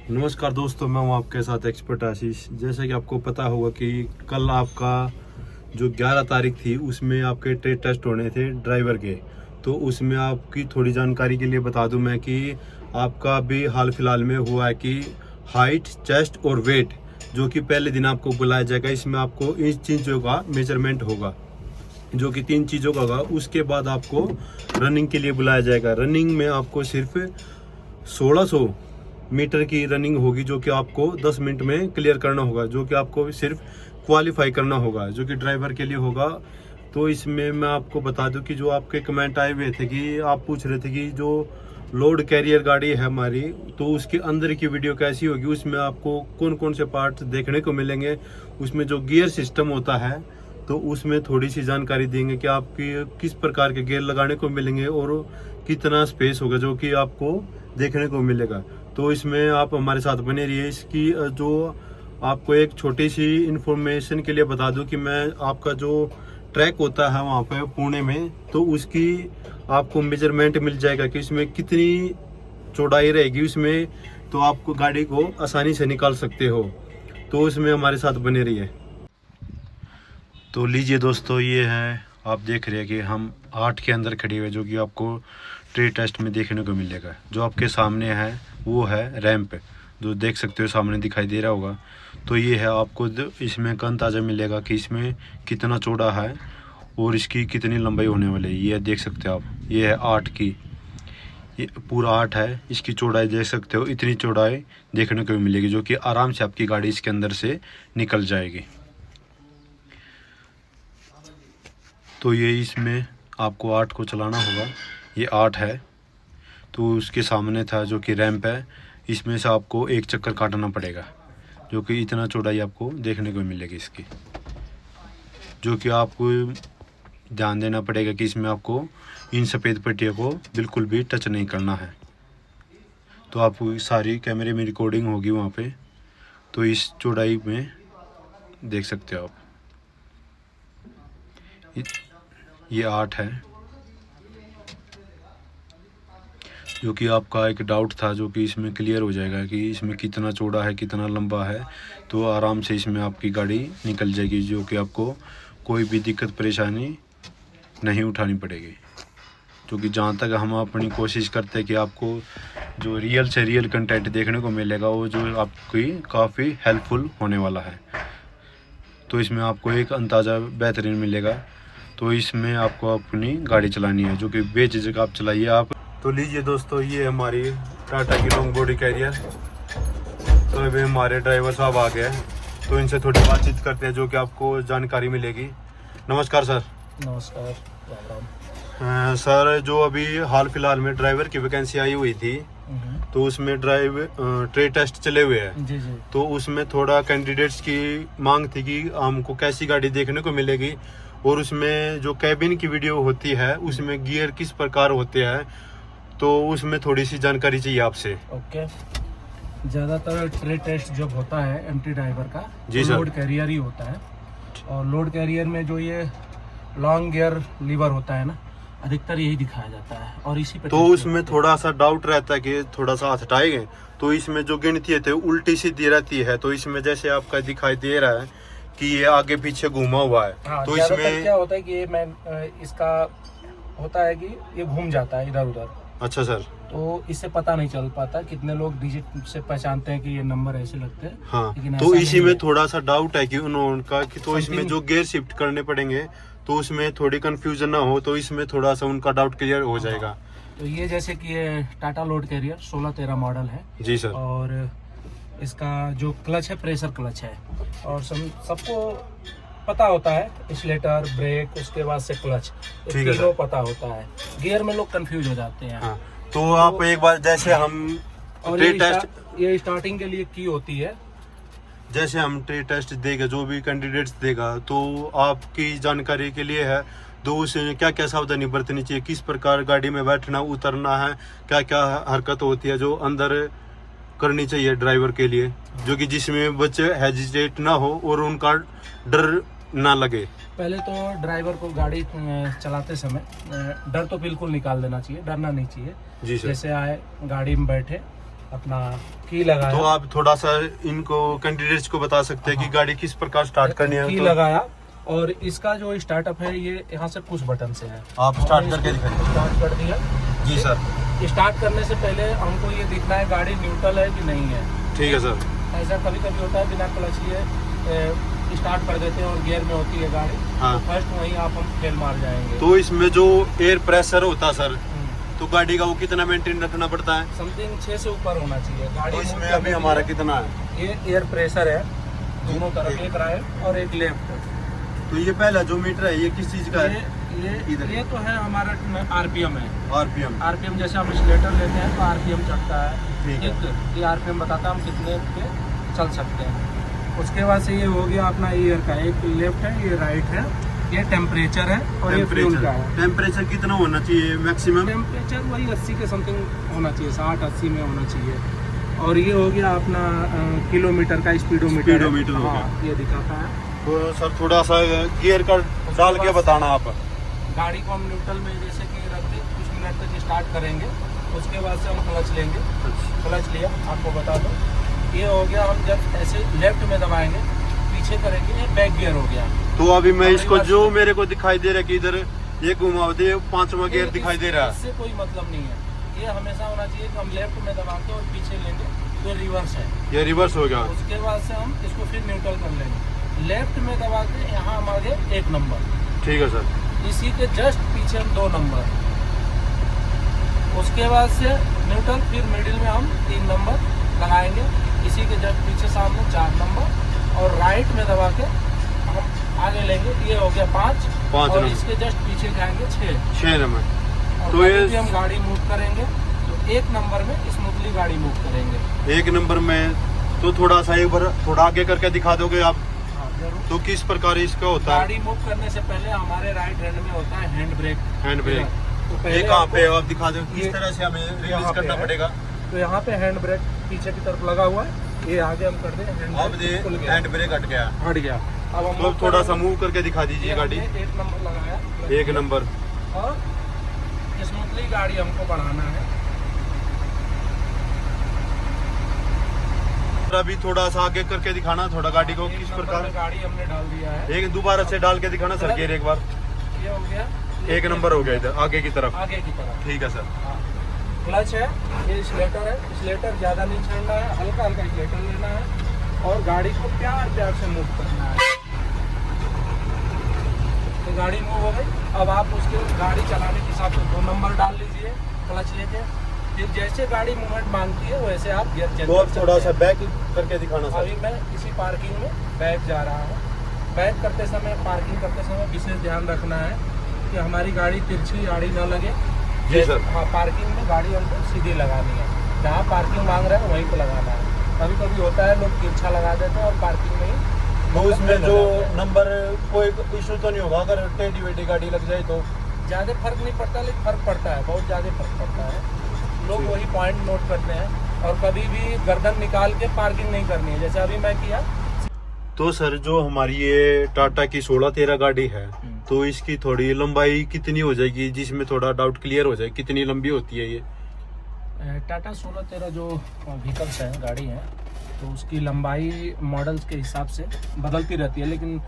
नमस्कार दोस्तों, मैं हूं आपके साथ एक्सपर्ट आशीष। जैसा कि आपको पता होगा कि कल आपका जो 11 तारीख थी उसमें आपके ट्रेड टेस्ट होने थे ड्राइवर के। तो उसमें आपकी थोड़ी जानकारी के लिए बता दूं मैं कि आपका भी हाल फिलहाल में हुआ है कि हाइट, चेस्ट और वेट जो कि पहले दिन आपको बुलाया जाएगा। इसमें आपको इन चीज़ों का मेजरमेंट होगा जो कि 3 चीज़ों का होगा। उसके बाद आपको रनिंग के लिए बुलाया जाएगा। रनिंग में आपको सिर्फ 1600 मीटर की रनिंग होगी जो कि आपको 10 मिनट में क्लियर करना होगा, जो कि आपको सिर्फ क्वालिफाई करना होगा, जो कि ड्राइवर के लिए होगा। तो इसमें मैं आपको बता दूं कि जो आपके कमेंट आए हुए थे कि आप पूछ रहे थे कि जो लोड कैरियर गाड़ी है हमारी, तो उसके अंदर की वीडियो कैसी होगी, उसमें आपको कौन कौन से पार्ट्स देखने को मिलेंगे, उसमें जो गियर सिस्टम होता है तो उसमें थोड़ी सी जानकारी देंगे कि आपकी किस प्रकार के गियर लगाने को मिलेंगे और कितना स्पेस होगा जो कि आपको देखने को मिलेगा। तो इसमें आप हमारे साथ बने रहिए। इसकी जो आपको एक छोटी सी इन्फॉर्मेशन के लिए बता दूं कि मैं आपका जो ट्रैक होता है वहाँ पे पुणे में, तो उसकी आपको मेजरमेंट मिल जाएगा कि इसमें कितनी चौड़ाई रहेगी उसमें, तो आपको गाड़ी को आसानी से निकाल सकते हो। तो उसमें हमारे साथ बने रहिए। तो लीजिए दोस्तों, ये है आप देख रहे हैं कि हम 8 के अंदर खड़े हुए, जो कि आपको ट्रेड टेस्ट में देखने को मिलेगा। जो आपके सामने है वो है रैंप, जो देख सकते हो सामने दिखाई दे रहा होगा। तो ये है आपको इसमें का अंदाज़ा मिलेगा कि इसमें कितना चौड़ा है और इसकी कितनी लंबाई होने वाली है। ये देख सकते हो आप, ये है 8 की, ये पूरा 8 है। इसकी चौड़ाई देख सकते हो, इतनी चौड़ाई देखने को मिलेगी जो कि आराम से आपकी गाड़ी इसके अंदर से निकल जाएगी। तो ये इसमें आपको 8 को चलाना होगा। ये 8 है, तो उसके सामने था जो कि रैंप है, इसमें से आपको एक चक्कर काटना पड़ेगा, जो कि इतना चौड़ाई आपको देखने को मिलेगी इसकी। जो कि आपको ध्यान देना पड़ेगा कि इसमें आपको इन सफ़ेद पट्टियों को बिल्कुल भी टच नहीं करना है। तो आपको सारी कैमरे में रिकॉर्डिंग होगी वहाँ पे। तो इस चौड़ाई में देख सकते हो आप, ये 8 है। जो कि आपका एक डाउट था जो कि इसमें क्लियर हो जाएगा कि इसमें कितना चौड़ा है, कितना लंबा है। तो आराम से इसमें आपकी गाड़ी निकल जाएगी, जो कि आपको कोई भी दिक्कत परेशानी नहीं उठानी पड़ेगी। क्योंकि जहाँ तक हम अपनी कोशिश करते हैं कि आपको जो रियल से रियल कंटेंट देखने को मिलेगा, वो जो आपकी काफ़ी हेल्पफुल होने वाला है। तो इसमें आपको एक अंदाज़ा बेहतरीन मिलेगा। तो इसमें आपको अपनी गाड़ी चलानी है, जो कि बेझिझक आप चलाइए आप। तो लीजिए दोस्तों, ये हमारी टाटा की लॉन्ग बॉडी कैरियर। तो अभी हमारे ड्राइवर साहब आ गए, तो इनसे थोड़ी बातचीत करते हैं जो कि आपको जानकारी मिलेगी। नमस्कार सर। नमस्कार, राम राम। सर, जो अभी हाल फिलहाल में ड्राइवर की वैकेंसी आई हुई थी, तो उसमें ट्रेड टेस्ट चले हुए हैं। जी जी। तो उसमें थोड़ा कैंडिडेट्स की मांग थी कि हमको कैसी गाड़ी देखने को मिलेगी, और उसमें जो कैबिन की वीडियो होती है उसमें गियर किस प्रकार होते हैं, तो उसमें थोड़ी सी जानकारी चाहिए आपसे। ओके। ज़्यादातर ट्रेड टेस्ट जब होता है एमटी ड्राइवर का, जी तो सर। लोड कैरियर ही होता है। और लोड कैरियर में जो ये लॉन्ग गियर लीवर होता है ना, अधिकतर यही दिखाया जाता है और इसी पे तो टेस्ट उसमें होते हैं। थोड़ा सा डाउट रहता है कि थोड़ा सा हाथ हटाएंगे, तो इसमें जो गिनती है उल्टी सीधी रहती है। तो इसमें जैसे आपका दिखाई दे रहा है कि ये आगे पीछे घूमा हुआ है। हाँ, तो ज़्यादातर इसमें क्या होता है कि ये इसका होता है कि ये घूम जाता है इधर उधर। अच्छा सर। तो इससे पता नहीं चल पाता। कितने लोग डिजिट से पहचानते हैं कि ये नंबर ऐसे लगते हैं। हाँ, लेकिन तो ऐसा इसी नहीं में है। थोड़ा सा डाउट है कि उनका कि तो इसमें Something- जो गियर शिफ्ट करने पड़ेंगे, तो उसमें थोड़ी कंफ्यूजन ना हो, तो इसमें थोड़ा सा उनका डाउट क्लियर हो जाएगा। तो ये जैसे कि ये टाटा लोड कैरियर 16-13 मॉडल है। जी सर। और इसका जो क्लच है प्रेशर क्लच है, और सबको पता होता है एक्सीलेटर, ब्रेक, उसके बाद से क्लच, ठीक है तीनों पता होता है। गियर में लोग कंफ्यूज हो जाते हैं। हाँ, तो आप एक बार जैसे हम और ट्रेड टेस्ट ये स्टार्टिंग के लिए की होती है। जैसे हम ट्रेड टेस्ट देगा, जो भी कैंडिडेट्स देगा, तो आपकी जानकारी के लिए है, तो उसमें क्या क्या सावधानी बरतनी चाहिए, किस प्रकार गाड़ी में बैठना उतरना है, क्या क्या हरकत होती है जो अंदर करनी चाहिए ड्राइवर के लिए, जो कि जिसमें बच्चे हेजिटेट ना हो और उनका डर ना लगे। पहले तो ड्राइवर को गाड़ी चलाते समय डर तो बिल्कुल निकाल देना चाहिए, डरना नहीं चाहिए। जी सर। जैसे आए गाड़ी में बैठे, अपना की लगाया। तो आप थोड़ा सा इनको कैंडिडेट्स को बता सकते हैं कि गाड़ी किस प्रकार स्टार्ट करनी है। की तो लगाया और इसका जो स्टार्टअप है ये यहाँ से पुश बटन से है। आप स्टार्ट करके दिखाइए। स्टार्ट कर दिया जी सर। स्टार्ट करने से पहले हमको ये देखना है गाड़ी न्यूट्रल है कि नहीं है। ठीक है सर। ऐसा कभी कभी होता है बिना क्लच लिए स्टार्ट कर देते हैं और गियर में होती है गाड़ी। हाँ। तो फर्स्ट वहीं आप हम फेल मार जाएंगे। तो इसमें जो एयर प्रेशर होता है सर, तो गाड़ी का वो कितना मेंटेन रखना पड़ता है? समथिंग 6 से ऊपर होना चाहिए गाड़ी। तो इसमें अभी हमारा कितना है? ये एयर प्रेशर है दोनों तरफ, एक राइट और एक लेफ्ट। तो ये पहला जो मीटर है ये किस चीज का है? ये तो है हमारा आरपीएम है। आरपीएम जैसे हम स्लेटर लेते हैं तो आरपीएम चढ़ता है। ये आरपीएम बताता है हम कितने पे चल सकते हैं। उसके बाद से ये हो गया अपना ईयर का, एक लेफ्ट है ये राइट है। ये टेम्परेचर है और ये फ्यूल का है। टेम्परेचर कितना होना चाहिए मैक्सिमम? टेम्परेचर वही 80 के समथिंग होना चाहिए, 60-80 में होना चाहिए। और ये हो गया अपना किलोमीटर का स्पीडोमीटर हो गया, ये दिखाता है। तो सर थोड़ा सा गियर का डाल के बताना आप। गाड़ी को हम न्यूट्रल में जैसे कि रख दे, कुछ मिनट तक स्टार्ट करेंगे, उसके बाद से हम क्लच लेंगे। क्लच लिया आपको बता दो, ये हो गया। हम जब ऐसे लेफ्ट में दबाएंगे पीछे करेंगे, ये बैक गियर हो गया। तो अभी मैं इसको जो मेरे को दिखाई दे रहा है कि इधर ये घुमाव दे 5वां गियर दिखाई दे रहा है, इससे कोई मतलब नहीं है। ये हमेशा होना चाहिए कि हम लेफ्ट में दबा के और पीछे लेंगे तो रिवर्स है। ये रिवर्स हो गया। उसके बाद से हम इसको फिर न्यूट्रल कर लेंगे। लेफ्ट में दबा के यहाँ हम आगे 1 नंबर। ठीक है सर। इसी के जस्ट पीछे हम 2 नंबर। उसके बाद से न्यूट्रल, फिर मिडिल में हम 3 नंबर लगाएंगे। इसी के जस्ट पीछे सामने 4 नंबर और राइट में दबा के हम आगे लेंगे। ये हो गया 5 और नंबर। इसके जस्ट पीछे जाएंगे 6 नंबर। तो ये हम गाड़ी मूव करेंगे तो 1 नंबर में स्मूथली गाड़ी मूव करेंगे। 1 नंबर में तो थोड़ा सा एक बार थोड़ा आगे करके दिखा दोगे आप? जरूर। तो किस प्रकार इसका होता है? गाड़ी मूव करने से पहले हमारे राइट हैंड में होता है हैंड ब्रेक। Hand brake. तो ये पहले कहाँ पे आपको- आप दिखा दो किस तरह से हमें रिलीज करना है। पड़ेगा? तो यहाँ पे हैंड ब्रेक पीछे की तरफ लगा हुआ है, ये आगे हम कर दें। अब ये हैंड ब्रेक हट गया। हट गया। अब हम तो थोड़ा सा मूव करके दिखा दीजिए गाड़ी। 1 नंबर लगाया, 1 नंबर। और स्मूथली गाड़ी हमको बढ़ाना है। अभी थोड़ा सा आगे करके दिखाना थोड़ा गाड़ी को 1 किस नंबर प्रकार। में गाड़ी हमने डाल दिया है। एक दोबारा से डाल के दिखाना सर गियर एक बार। ये हो गया 1 नंबर हो गया इधर आगे की तरफ। आगे की तरफ। ठीक है सर। हाँ। क्लच है, ये स्लेटर है। स्लेटर ज़्यादा नहीं छाड़ना है, हल्का हल्का स्लेटर लेना है और गाड़ी को प्यार प्यार से मूव करना है। तो गाड़ी मूव हो गई। अब आप उसके गाड़ी चलाने के हिसाब से 2 नंबर डाल लीजिए क्लच लेके। फिर जैसे गाड़ी मूवमेंट मांगती है वैसे आप गियर चेंज तो कर अब सकते थोड़ा हैं। सा बैक करके दिखाना सर। अभी मैं इसी पार्किंग में बैक जा रहा हूँ। बैक करते समय, पार्किंग करते समय विशेष ध्यान रखना है कि हमारी गाड़ी तिरछी आड़ी न लगे। जी सर। हाँ, पार्किंग में गाड़ी हमको सीधी लगानी है, जहाँ पार्किंग मांग रहे हैं वहीं पे लगाना है। कभी कभी होता है लोग तिरछा लगा देते हैं और पार्किंग में ही। तो उसमें जो नंबर कोई इशू तो नहीं होगा अगर टेढ़ी वेढ़ी गाड़ी लग जाए तो? ज़्यादा फर्क नहीं पड़ता, लेकिन फर्क पड़ता है, बहुत ज़्यादा फर्क पड़ता है। लोग वही पॉइंट नोट करते हैं। और कभी भी गर्दन निकाल के पार्किंग नहीं करनी है, जैसे अभी मैं किया। तो सर जो हमारी ये टाटा की 1613 गाड़ी है तो इसकी थोड़ी लंबाई कितनी हो जाएगी, जिसमें थोड़ा डाउट क्लियर हो जाए कितनी लंबी होती है ये? टाटा 1613 जो व्हीकल्स हैं, गाड़ी हैं, तो उसकी लंबाई मॉडल्स के हिसाब से बदलती रहती है, लेकिन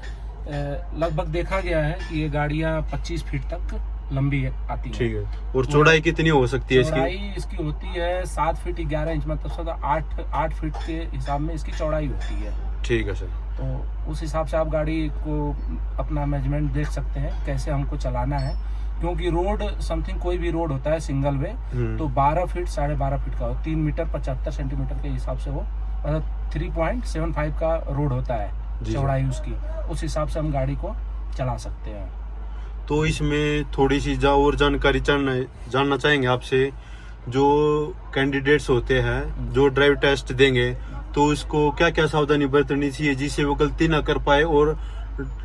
लगभग देखा गया है कि ये गाड़ियाँ 25 फीट तक लंबी आती है। ठीक है। और चौड़ाई कितनी हो सकती है इसकी? चौड़ाई इसकी होती है 7 फीट 11 इंच, मतलब 8 फीट के हिसाब में इसकी चौड़ाई होती है। ठीक है सर। तो उस हिसाब से आप गाड़ी को अपना मेजरमेंट देख सकते हैं कैसे हमको चलाना है, क्योंकि रोड समथिंग कोई भी रोड होता है सिंगल वे तो 12 फीट 12.5 फीट का हो, 3 मीटर 75 सेंटीमीटर के हिसाब से वो 3.75 का रोड होता है चौड़ाई उसकी। उस हिसाब से हम गाड़ी को चला सकते हैं। तो इसमें थोड़ी सी और जानकारी जानना चाहेंगे आपसे। जो कैंडिडेट्स होते हैं जो ड्राइव टेस्ट देंगे तो उसको क्या क्या सावधानी बरतनी चाहिए जिससे वो गलती ना कर पाए और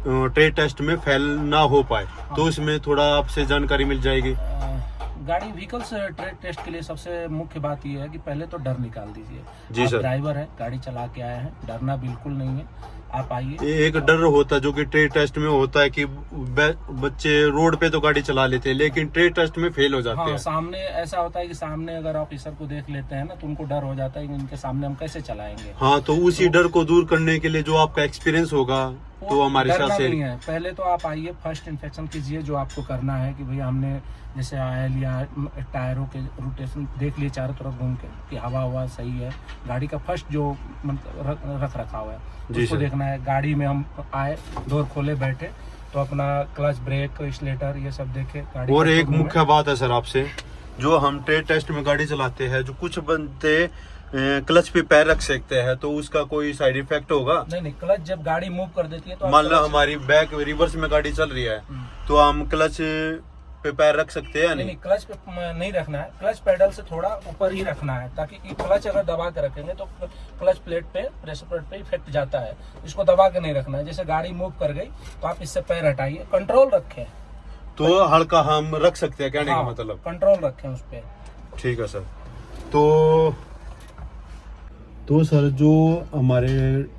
ट्रेड टेस्ट में फेल ना हो पाए? तो इसमें थोड़ा आपसे जानकारी मिल जाएगी। गाड़ी व्हीकल्स ट्रेड टेस्ट के लिए सबसे मुख्य बात यह है कि पहले तो डर निकाल दीजिए। जी आप सर। ड्राइवर है, गाड़ी चला के आए हैं, डरना बिल्कुल नहीं है। आप आइए। ये एक डर होता है जो कि ट्रेड टेस्ट में होता है कि बच्चे रोड पे तो गाड़ी चला लेते हैं लेकिन ट्रेड टेस्ट में फेल हो जाते हाँ, हैं। सामने ऐसा होता है कि सामने अगर ऑफिसर को देख लेते हैं ना तो उनको डर हो जाता है कि इनके सामने हम कैसे चलाएंगे। हाँ, तो उसी डर को दूर करने के लिए जो आपका एक्सपीरियंस होगा तो हमारे डरना साथ नहीं से है। पहले तो आप आइए, फर्स्ट इन्फेक्शन कीजिए जो आपको करना है कि भैया हमने जैसे ऑयल या टायरों के रोटेशन देख लिए चारों तरफ घूम के कि हवा सही है, गाड़ी का फर्स्ट जो रख रखा हुआ है उसको देखना है। गाड़ी में हम आए, डोर खोले, बैठे तो अपना क्लच, ब्रेक, स्लेटर ये सब देखे गाड़ी। और एक मुख्य बात है सर आपसे, जो हम ट्रेड टेस्ट में गाड़ी चलाते हैं, जो कुछ बनते क्लच पे पैर रख सकते हैं तो उसका कोई साइड इफेक्ट होगा? नहीं, क्लच जब गाड़ी मूव कर देती है तो मान लो हमारी बैक रिवर्स में गाड़ी चल रही है तो हम क्लच पे पैर रख सकते हैं? नहीं, क्लच पे नहीं रखना है, क्लच पेडल से थोड़ा ऊपर ही रखना है ताकि क्लच अगर दबा के रखेंगे तो क्लच प्लेट पे, प्रेशर प्लेट पे इफेक्ट जाता है। इसको दबा के नहीं रखना है। जैसे गाड़ी मूव कर गई तो आप इससे पैर हटाइए, कंट्रोल रखें तो हल्का हम रख सकते हैं, कहने का मतलब कंट्रोल रखें उस पे। ठीक है सर। तो सर जो हमारे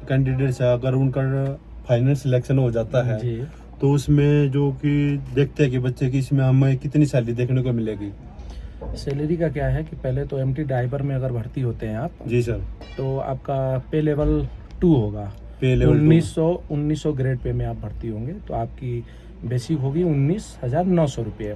कैंडिडेट्स है अगर उनका फाइनल सिलेक्शन हो जाता है जी, तो उसमें जो कि देखते हैं कि बच्चे की इसमें हमें कितनी सैलरी देखने को मिलेगी? सैलरी का क्या है कि पहले तो एमटी ड्राइवर में अगर भर्ती होते हैं आप, जी सर, तो आपका पे लेवल 2 होगा। पे लेवल 1900 ग्रेड पे में आप भर्ती होंगे तो आपकी बेसिक होगी 19,900 रुपये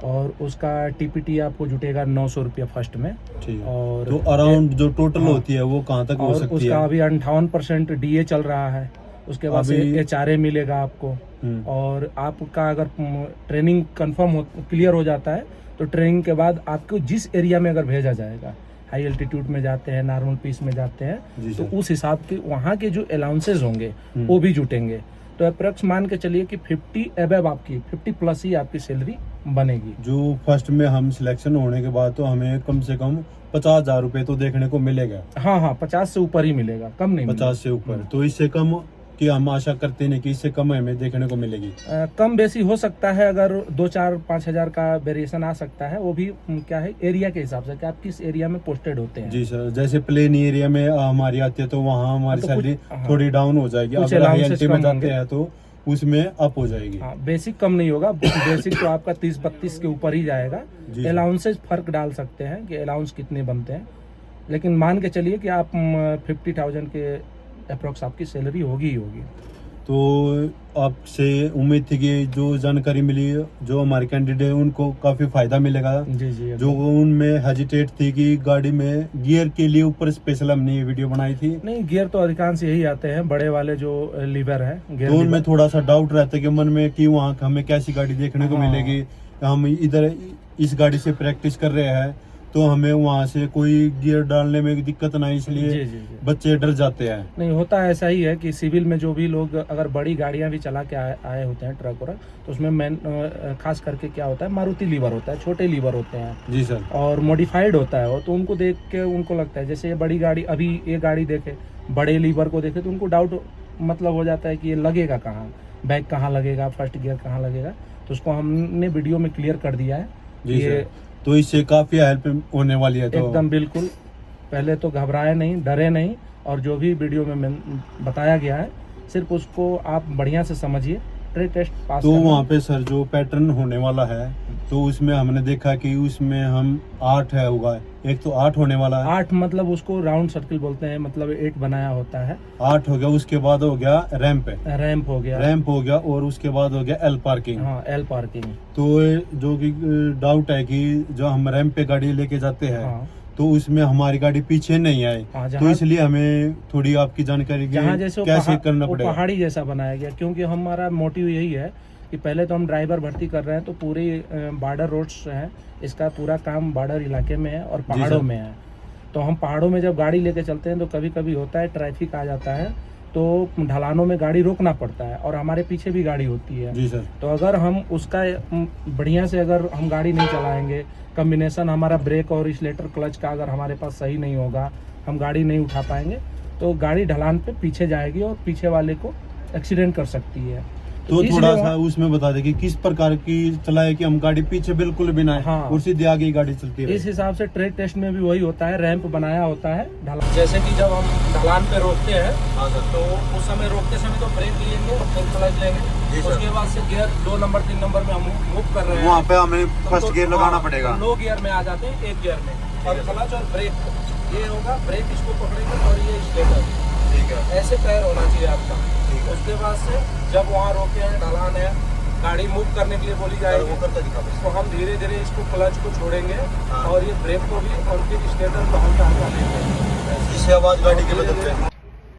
और उसका टीपीटी आपको जुटेगा 900 रुपया फर्स्ट में। ठीक है। और तो अराउंड जो टोटल होती है वो कहाँ तक हो और सकती उसका है? अभी 58% डीए चल रहा है। उसके बाद से एचआरए मिलेगा आपको। और आपका अगर ट्रेनिंग कंफर्म क्लियर हो जाता है तो ट्रेनिंग के बाद आपको जिस एरिया में अगर भेजा जाएगा, हाई एल्टीट्यूड में जाते हैं, नॉर्मल पीस में जाते हैं तो उस हिसाब के वहाँ के जो अलाउंसेज होंगे वो भी जुटेंगे। तो अप्रोक्स मान के चलिए कि 50 अबव आपकी 50 प्लस ही आपकी सैलरी बनेगी। जो फर्स्ट में हम सिलेक्शन होने के बाद तो हमें कम से कम 50,000 रुपए तो देखने को मिलेगा। हाँ, 50 से ऊपर ही मिलेगा, कम नहीं 50 से ऊपर। तो इससे कम की हम आशा करते नहीं कि इससे कम हमें देखने को मिलेगी। कम बेसी हो सकता है, अगर 2-4-5 हजार का वेरिएशन आ सकता है। वो भी क्या है एरिया के हिसाब से कि आप किस एरिया में पोस्टेड होते हैं। जी सर, जैसे प्लेन एरिया में हमारी आती है तो वहाँ हमारी तो सैलरी थोड़ी डाउन हो जाएगी, अगर हाई में जाते हैं तो उसमें अप हो जाएगी। हाँ, बेसिक कम नहीं होगा, बेसिक तो आपका 30-32 के ऊपर ही जाएगा। अलाउंसेज फर्क डाल सकते हैं कि अलाउंस कितने बनते हैं, लेकिन मान के चलिए कि आप 50,000 के अप्रोक्स आपकी सैलरी होगी ही होगी। तो आपसे उम्मीद थी कि जो जानकारी मिली जो हमारे कैंडिडेट उनको काफी फायदा मिलेगा। जी, जो उनमें हेजिटेट थी कि गाड़ी में गियर के लिए ऊपर स्पेशल हमने ये वीडियो बनाई थी। नहीं, गियर तो अधिकांश यही आते हैं, बड़े वाले जो लीवर है गियर, तो उनमें थोड़ा सा डाउट रहता है कि मन में कि वहाँ हमें कैसी गाड़ी देखने को मिलेगी। हम इधर इस गाड़ी से प्रैक्टिस कर रहे हैं तो हमें वहाँ से कोई गियर डालने में दिक्कत ना, इसलिए बच्चे डर जाते हैं। नहीं, होता ऐसा ही है कि सिविल में जो भी लोग अगर बड़ी गाड़ियां भी चला के आए होते हैं, ट्रक वरक, तो उसमें खास करके क्या होता है, मारुति लीवर होता है, छोटे लीवर होते हैं। जी सर। और मॉडिफाइड होता है वो, तो उनको देख के उनको लगता है जैसे ये बड़ी गाड़ी, अभी ये गाड़ी देखे, बड़े लीवर को देखे तो उनको डाउट मतलब हो जाता है कि ये लगेगा कहाँ, बैक कहाँ लगेगा, फर्स्ट गियर कहाँ लगेगा। तो उसको हमने वीडियो में क्लियर कर दिया है। जी सर। तो इससे काफी हेल्प होने वाली है। तो एकदम बिल्कुल, पहले तो घबराए नहीं, डरे नहीं, और जो भी वीडियो में बताया गया है सिर्फ उसको आप बढ़िया से समझिए, ट्रेड टेस्ट पास। तो वहाँ पे सर जो पैटर्न होने वाला है तो उसमें हमने देखा कि उसमें हम 8 है होगा, एक तो 8 होने वाला है। 8 मतलब उसको राउंड सर्किल बोलते हैं, मतलब 8 बनाया होता है। 8 हो गया, उसके बाद हो गया रैंप हो गया और उसके बाद हो गया एल पार्किंग। हाँ, एल पार्किंग। तो जो कि डाउट है कि जो हम रैंप पे गाड़ी लेके जाते हैं तो उसमें हमारी गाड़ी पीछे नहीं आए। तो इसलिए हमें थोड़ी आपकी जानकारी कैसे करना पड़ेगा। पहाड़ी जैसा बनाया गया, क्योंकि हमारा मोटिव यही है कि पहले तो हम ड्राइवर भर्ती कर रहे हैं तो पूरी बॉर्डर रोड्स हैं, इसका पूरा काम बॉर्डर इलाके में है और पहाड़ों में है। तो हम पहाड़ों में जब गाड़ी लेके चलते हैं तो कभी कभी होता है ट्रैफिक आ जाता है तो ढलानों में गाड़ी रोकना पड़ता है और हमारे पीछे भी गाड़ी होती है। जी सर। तो अगर हम उसका बढ़िया से अगर हम गाड़ी नहीं चलाएंगे, कम्बिनेशन हमारा ब्रेक और स्लेटर क्लच का अगर हमारे पास सही नहीं होगा, हम गाड़ी नहीं उठा पाएंगे तो गाड़ी ढलान पे पीछे जाएगी और पीछे वाले को एक्सीडेंट कर सकती है। तो इसलिए थोड़ा सा वहाँ- उसमें बता दे कि किस प्रकार की चलाए कि हम गाड़ी पीछे बिल्कुल भी ना आए हाँ। और सीधे आगे ही गाड़ी चलती है। इस हिसाब से ट्रेड टेस्ट में भी वही होता है, रैंप बनाया होता है ढलान। जैसे कि जब हम ढलान पे रोकते हैं हाँ सर। तो उस समय रोकते समय तो ब्रेक लेंगे और फिर क्लच जी लेंगे, सर। उसके बाद से गियर 2 नंबर 3 नंबर में हम मूव कर रहे हैं, वहाँ पे हमें तो फर्स्ट गियर लगाना हाँ, पड़ेगा। लो गियर में आ जाते हैं, 1 गियर में, और क्लच और ब्रेक ये होगा, ब्रेक इसको पकड़ेंगे और ये स्टेटर, ठीक है। ऐसे पैर होना चाहिए आपका। ठीक है। उसके बाद से जब वहाँ रोके हैं, ढलान है, गाड़ी मूव करने के लिए बोली जाएगी, तो हम धीरे धीरे इसको क्लच को छोड़ेंगे हाँ। और ये ब्रेक को भी और फिर स्टेटर को हल्का हल्का देते हैं। इससे आवाज गाड़ी की बदलते हैं।